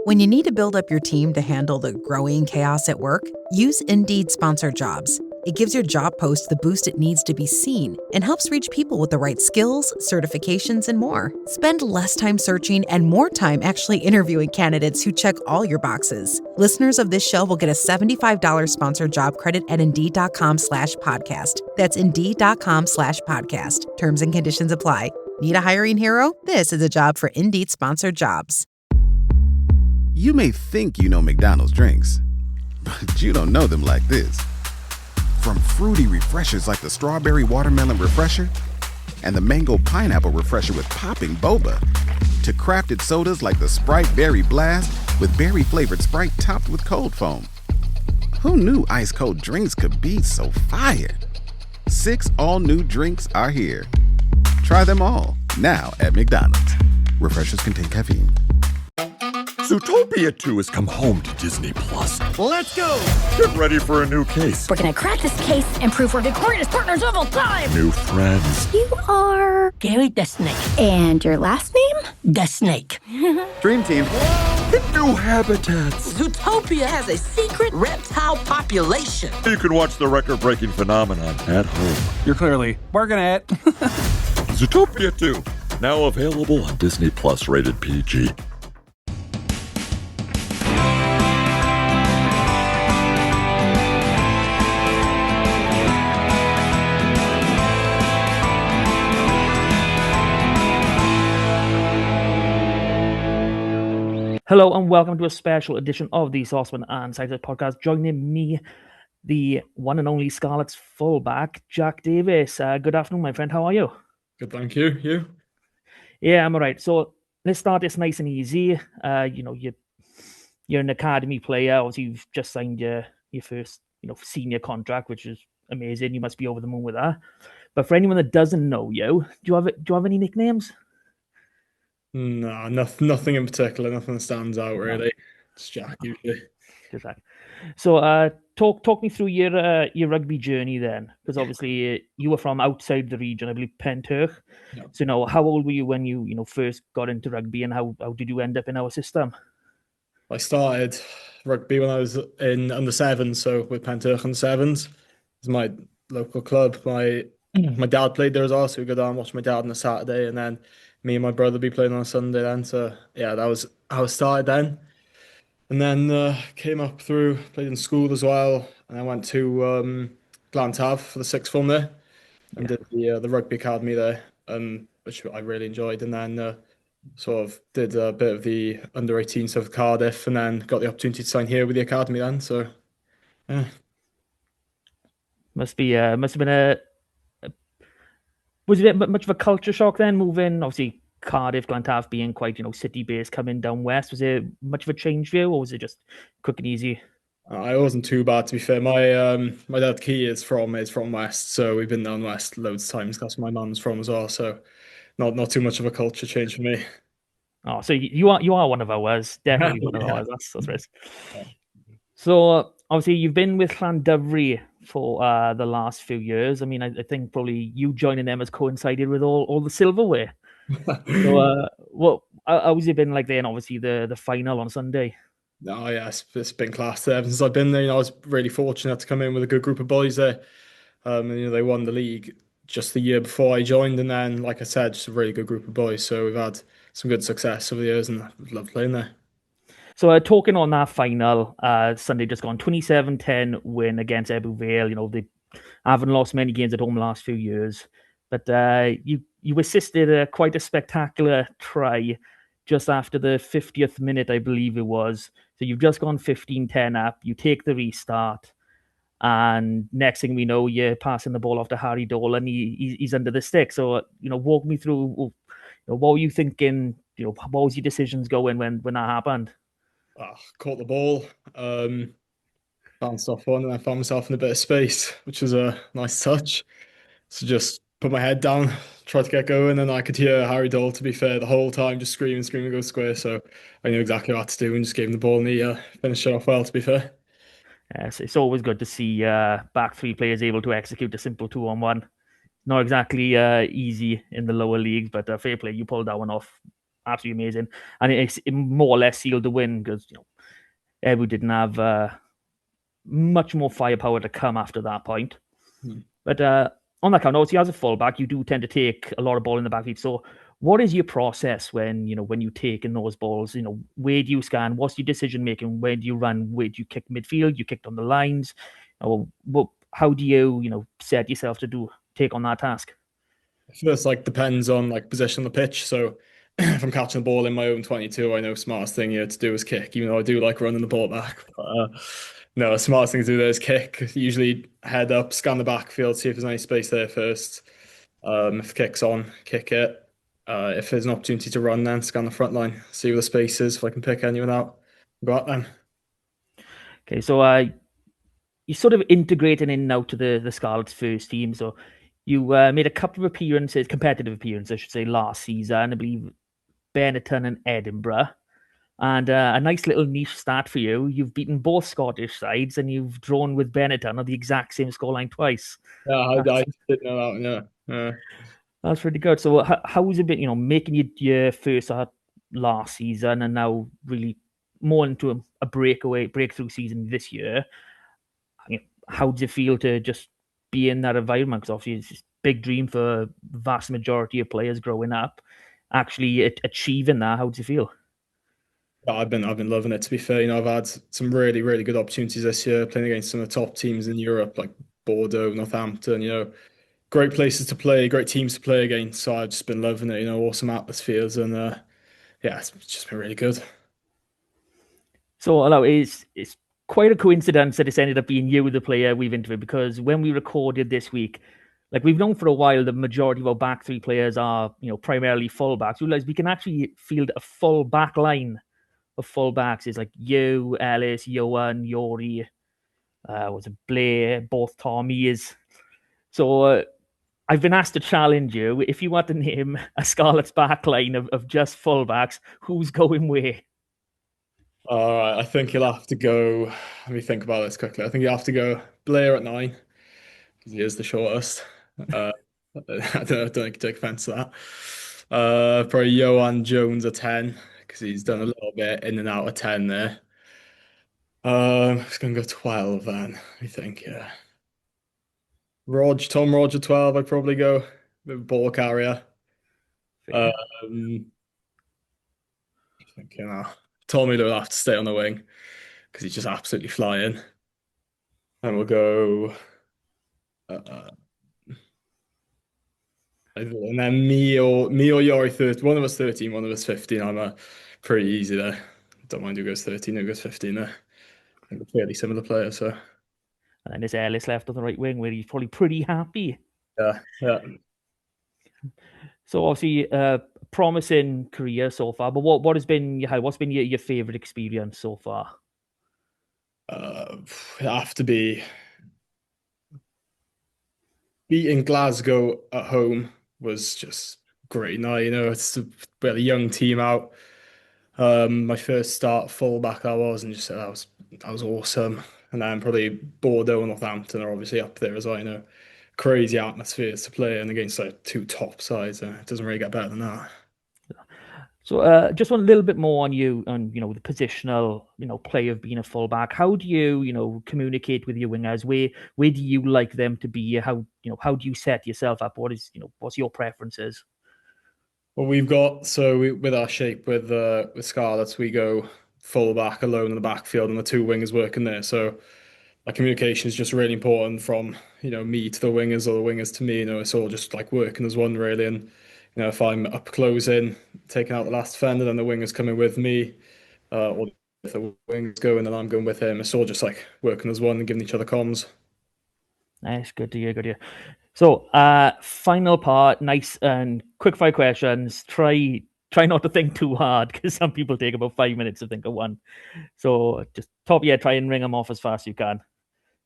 When you need to build up your team to handle the growing chaos at work, use Indeed Sponsored Jobs. It gives your job post the boost it needs to be seen and helps reach people with the right skills, certifications, and more. Spend less time searching and more time actually interviewing candidates who check all your boxes. Listeners of this show will get a $75 sponsored job credit at Indeed.com/podcast. That's Indeed.com/podcast. Terms and conditions apply. Need a hiring hero? This is a job for Indeed Sponsored Jobs. You may think you know McDonald's drinks, but you don't know them like this. From fruity refreshers like the Strawberry Watermelon Refresher and the Mango Pineapple Refresher with popping boba, to crafted sodas like the Sprite Berry Blast with berry-flavored Sprite topped with cold foam. Who knew ice-cold drinks could be so fire? 6 all-new drinks are here. Try them all, now at McDonald's. Refreshers contain caffeine. Zootopia 2 has come home to Disney+. Let's go! Get ready for a new case. We're gonna crack this case and prove we're the greatest partners of all time! New friends. You are... Gary the Snake. And your last name? The Snake. Dream team. New habitats. Zootopia has a secret reptile population. You can watch the record-breaking phenomenon at home. You're clearly working at Zootopia 2, now available on Disney+, rated PG. Hello and welcome to a special edition of the Saucepan and Cider podcast. Joining me, the one and only Scarlets fullback, Jac Davies. Good afternoon, my friend. How are you? Good, thank you. You? Yeah, I'm all right. So let's start this nice and easy. You're an academy player. Obviously, you've just signed your first senior contract, which is amazing. You must be over the moon with that. But for anyone that doesn't know you, do you have any nicknames? No, nothing in particular. Nothing that stands out really. It's Jack usually. Exactly. So, talk me through your rugby journey then, because obviously you were from outside the region, I believe Penturk. Yeah. So, how old were you when you first got into rugby, and how did you end up in our system? I started rugby when I was in under sevens, so with Penturk under sevens. It was my local club. My dad played there as well, so we go down and watch my dad on a Saturday, and then me and my brother be playing on a Sunday then. So yeah, that was how I started then. And then came up through, played in school as well. And I went to Llandovery for the sixth form there and did the rugby academy there, which I really enjoyed. And then sort of did a bit of the under 18 stuff at Cardiff, and then got the opportunity to sign here with the academy then. So yeah. Must have been was it much of a culture shock then, moving, obviously Cardiff, Llandovery being quite, city-based, coming down west? Was it much of a change for you, or was it just quick and easy? It wasn't too bad, to be fair. My dad Key is from west, so we've been down west loads of times. That's where my mum's from as well, so not too much of a culture change for me. Oh, so you are one of ours, definitely one of ours. That's right. Yeah. So obviously you've been with Llandovery for the last few years. I mean, I think probably you joining them has coincided with all the silverware. So how has it been like then? Obviously the final on Sunday. Oh yeah, it's been class there. Since I've been there, I was really fortunate to come in with a good group of boys there. And they won the league just the year before I joined, and then, like I said, just a really good group of boys. So we've had some good success over the years, and I've loved playing there. So talking on that final, Sunday just gone, 27-10 win against Ebbw Vale. They haven't lost many games at home the last few years, but you assisted quite a spectacular try just after the 50th minute, I believe it was. So you've just gone 15-10 up, you take the restart, and next thing we know, you're passing the ball off to Harry Dole, and he's under the stick. So, walk me through, what were you thinking? What was your decisions going when that happened? Caught the ball, bounced off one, and I found myself in a bit of space, which was a nice touch. So just put my head down, tried to get going, and I could hear Harry Dole, to be fair, the whole time, just screaming, go square. So I knew exactly what to do and just gave him the ball, and he finished it off well, to be fair. Yes, it's always good to see back three players able to execute a simple 2-on-1. Not exactly easy in the lower leagues, but fair play, you pulled that one off absolutely amazing, and it more or less sealed the win because Ebu didn't have much more firepower to come after that point. But on that count, obviously, as a fullback, you do tend to take a lot of ball in the backfield. So, what is your process when you take in those balls? Where do you scan? What's your decision making? Where do you run? Where do you kick midfield? You kicked on the lines, or how do you set yourself to take on that task? First, depends on position on the pitch. So if I'm catching the ball in my own 22, I know smartest thing to do is kick, even though I do like running the ball back. But, no, the smartest thing to do there is kick. Usually head up, scan the backfield, see if there's any space there first. If the kick's on, kick it. If there's an opportunity to run, then scan the front line, see where the space is, if I can pick anyone out. Go at them. Okay, so you sort of integrating in now to the Scarlets first team. So you made a couple of appearances, competitive appearances, I should say, last season. I believe Benetton and Edinburgh. And a nice little niche stat for you. You've beaten both Scottish sides and you've drawn with Benetton on the exact same scoreline twice. Yeah, I didn't know that. Yeah. That's really good. So how has it been, making your first last season and now really more into a breakthrough season this year? How does it feel to just be in that environment? Because obviously it's a big dream for the vast majority of players growing up. Actually achieving that, how does it feel? I've been loving it. To be fair, I've had some really, really good opportunities this year playing against some of the top teams in Europe, like Bordeaux, Northampton. Great places to play, great teams to play against. So I've just been loving it. Awesome atmospheres, and yeah, it's just been really good. So, hello, it's quite a coincidence that it's ended up being you, the player we've interviewed, because when we recorded this week, we've known for a while the majority of our back three players are, primarily fullbacks. We realized we can actually field a full back line of fullbacks. It's like you, Ellis, Johan, Yori, was it Blair, both Tommies. So I've been asked to challenge you. If you want to name a Scarlets back line of just fullbacks, who's going where? All right, I think you'll have to go. Let me think about this quickly. I think you have to go Blair at 9 because he is the shortest. I don't think you take offense to that. Probably Johan Jones at 10 because he's done a little bit in and out of 10 there. It's gonna go 12 then. I think, yeah. Tom Roger 12, I'd probably go with ball carrier. Fair. I think, Tommy will have to stay on the wing because he's just absolutely flying. And we'll go. And then me or Yori 13. One of us 13, one of us 15. I'm pretty easy there. Don't mind who goes 13, who goes 15 there. I think we're fairly similar players, so And then there's Ellis left on the right wing where he's probably pretty happy. yeah. So obviously, promising career so far. But what's been your favorite experience so far? It have to be beating Glasgow at home was just great. Now it's we had a young team out. My first start fullback I was, and just that was awesome. And then probably Bordeaux and Northampton are obviously up there as well. Crazy atmospheres to play in against two top sides. It doesn't really get better than that. So just want a little bit more on you, on the positional play of being a fullback. How do you communicate with your wingers? Where do you like them to be? How do you set yourself up? What's your preferences? Well, with our shape with Scarlets, we go fullback alone in the backfield and the two wingers working there. So our communication is just really important from me to the wingers or the wingers to me. It's all just working as one really. And if I'm up close in, taking out the last defender, then the wingers coming with me, or if the wingers going and I'm going with him, it's all just working as one and giving each other comms. Nice, good to hear, good to hear. So, final part, nice and quick fire questions. Try not to think too hard because some people take about 5 minutes to think of one. So, just top of your head, try and ring them off as fast as you can.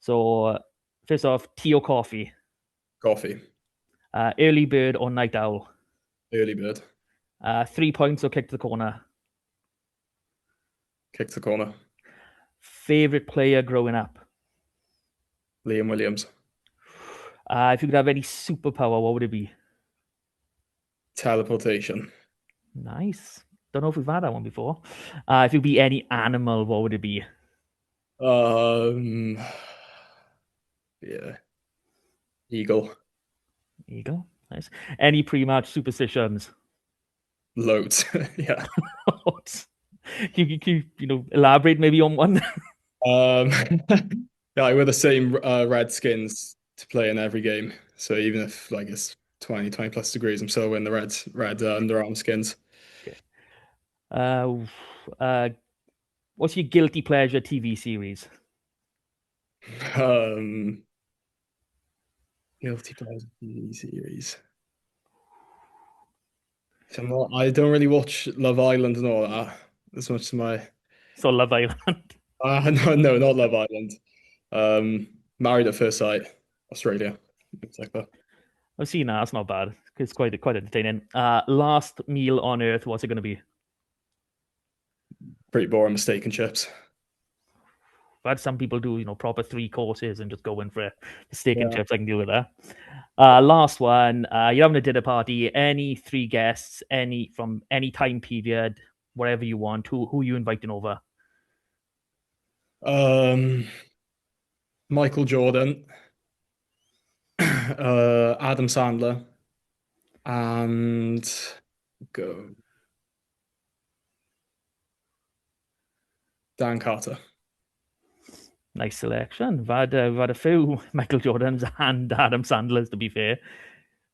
So, first off, tea or coffee? Coffee. Early bird or night owl? Early bird. 3 points or kick to the corner? Kick to the corner. Favorite player growing up? Liam Williams. If you could have any superpower, what would it be? Teleportation. Nice. Don't know if we've had that one before. If you'd be any animal, what would it be? Yeah, eagle. Eagle. Nice. Any pre-match superstitions? Loads. Yeah. Elaborate maybe on one. Um, yeah, I wear the same red skins to play in every game. So even if like it's 20 plus degrees, I'm still wearing the red underarm skins. Okay. What's your guilty pleasure TV series? Guilty pleasure TV series. I don't really watch Love Island and all that as much as my. So Love Island. No, not Love Island. Married at First Sight, Australia. Things like that. I've seen that. It's not bad. It's quite entertaining. Last meal on Earth. What's it going to be? Pretty boring. Steak and chips. I've had some people do, proper 3 courses and just go in for steak and chips. I can deal with that. Last one. You're having a dinner party. Any 3 guests, from any time period, whatever you want. Who are you inviting over? Michael Jordan, Adam Sandler, and Dan Carter. Nice selection. We've had a few Michael Jordans and Adam Sandlers, to be fair.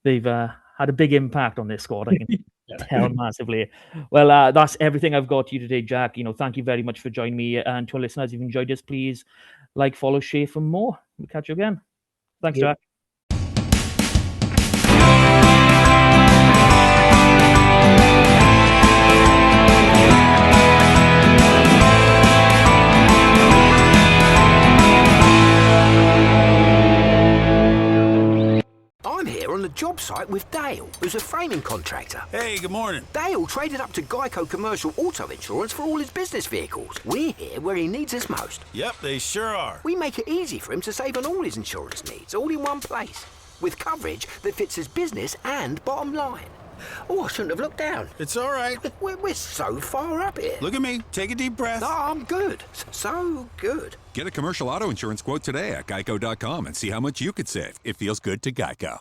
They've had a big impact on this squad, I can tell massively. Well, that's everything I've got to you today, Jack. Thank you very much for joining me. And to our listeners, if you've enjoyed this, please like, follow, share for more. We'll catch you again. Thanks, Jack. I'm here on the job site with Dale, who's a framing contractor. Hey, good morning. Dale traded up to Geico Commercial Auto Insurance for all his business vehicles. We're here where he needs us most. Yep, they sure are. We make it easy for him to save on all his insurance needs, all in one place, with coverage that fits his business and bottom line. Oh, I shouldn't have looked down. It's all right. We're so far up here. Look at me. Take a deep breath. No, I'm good. So good. Get a commercial auto insurance quote today at geico.com and see how much you could save. It feels good to Geico.